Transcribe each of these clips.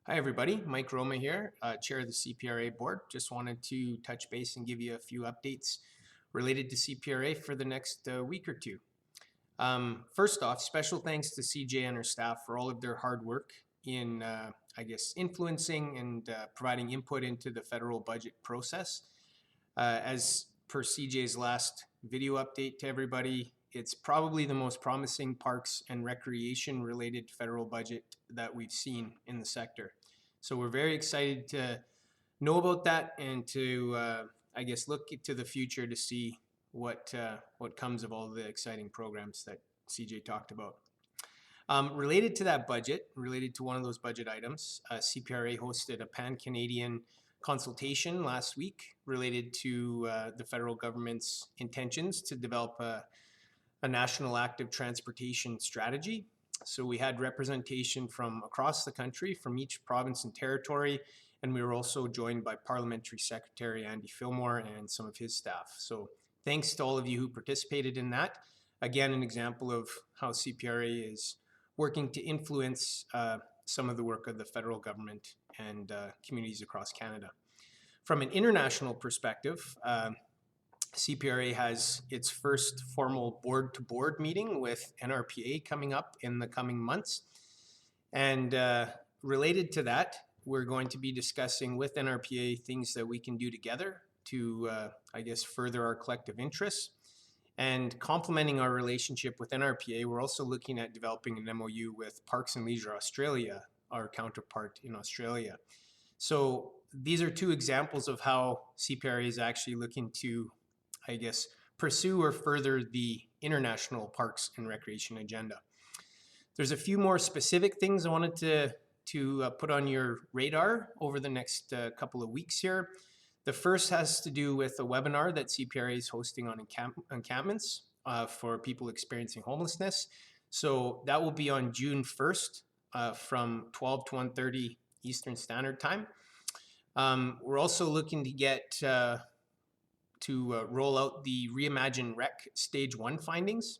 Hi everybody, Mike Roma here, Chair of the CPRA Board. Just wanted to touch base and give you a few updates related to CPRA for the next week or two. First off, special thanks to CJ and her staff for all of their hard work in, influencing and providing input into the federal budget process. As per CJ's last video update to everybody, it's probably the most promising parks and recreation related federal budget that we've seen in the sector. So we're very excited to know about that and to, look to the future to see what comes of all the exciting programs that CJ talked about. Related to that budget, related to one of those budget items, CPRA hosted a Pan-Canadian Consultation last week related to the federal government's intentions to develop a national active transportation strategy. So we had representation from across the country, from each province and territory, and we were also joined by Parliamentary Secretary Andy Fillmore and some of his staff. So thanks to all of you who participated in that. Again, an example of how CPRA is working to influence some of the work of the federal government and communities across Canada. From an international perspective, CPRA has its first formal board-to-board meeting with NRPA coming up in the coming months. And related to that, we're going to be discussing with NRPA things that we can do together to, further our collective interests. And complementing our relationship with NRPA, we're also looking at developing an MOU with Parks and Leisure Australia, our counterpart in Australia. So these are two examples of how CPRA is actually looking to, pursue or further the international parks and recreation agenda. There's a few more specific things I wanted to put on your radar over the next couple of weeks here. The first has to do with a webinar that CPRA is hosting on encampments for people experiencing homelessness. So that will be on June 1st from 12 to 1:30 Eastern Standard Time. We're also looking to get roll out the Reimagine Rec Stage 1 findings.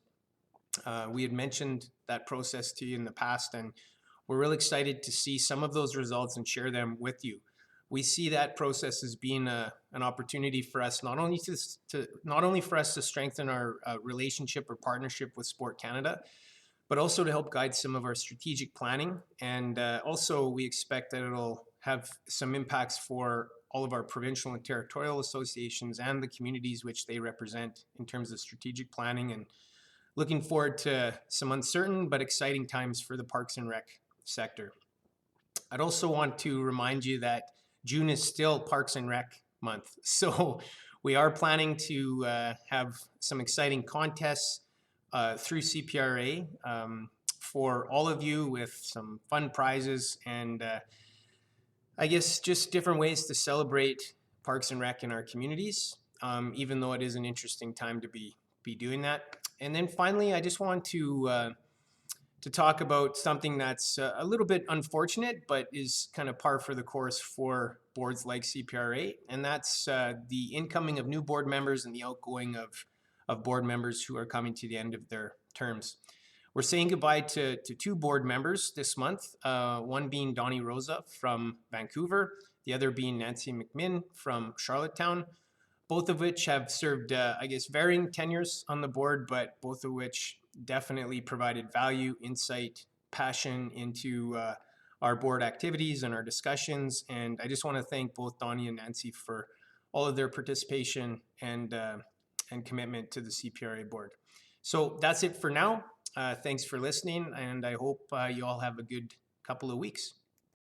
We had mentioned that process to you in the past, and we're really excited to see some of those results and share them with you. We see that process as being an opportunity for us not only for us to strengthen our relationship or partnership with Sport Canada, but also to help guide some of our strategic planning. And also we expect that it'll have some impacts for all of our provincial and territorial associations and the communities which they represent in terms of strategic planning, and looking forward to some uncertain but exciting times for the Parks and Rec sector. I'd also want to remind you that June is still Parks and Rec month. So we are planning to have some exciting contests through CPRA for all of you, with some fun prizes and just different ways to celebrate Parks and Rec in our communities, even though it is an interesting time to be doing that. And then finally, I just want to talk about something that's a little bit unfortunate, but is kind of par for the course for boards like CPRA, and that's the incoming of new board members and the outgoing of board members who are coming to the end of their terms. We're saying goodbye to two board members this month, one being Donnie Rosa from Vancouver, the other being Nancy McMinn from Charlottetown, both of which have served, varying tenures on the board, but both of which definitely provided value, insight, passion into our board activities and our discussions. And I just want to thank both Donnie and Nancy for all of their participation and commitment to the CPRA board. So that's it for now. Thanks for listening, and I hope you all have a good couple of weeks.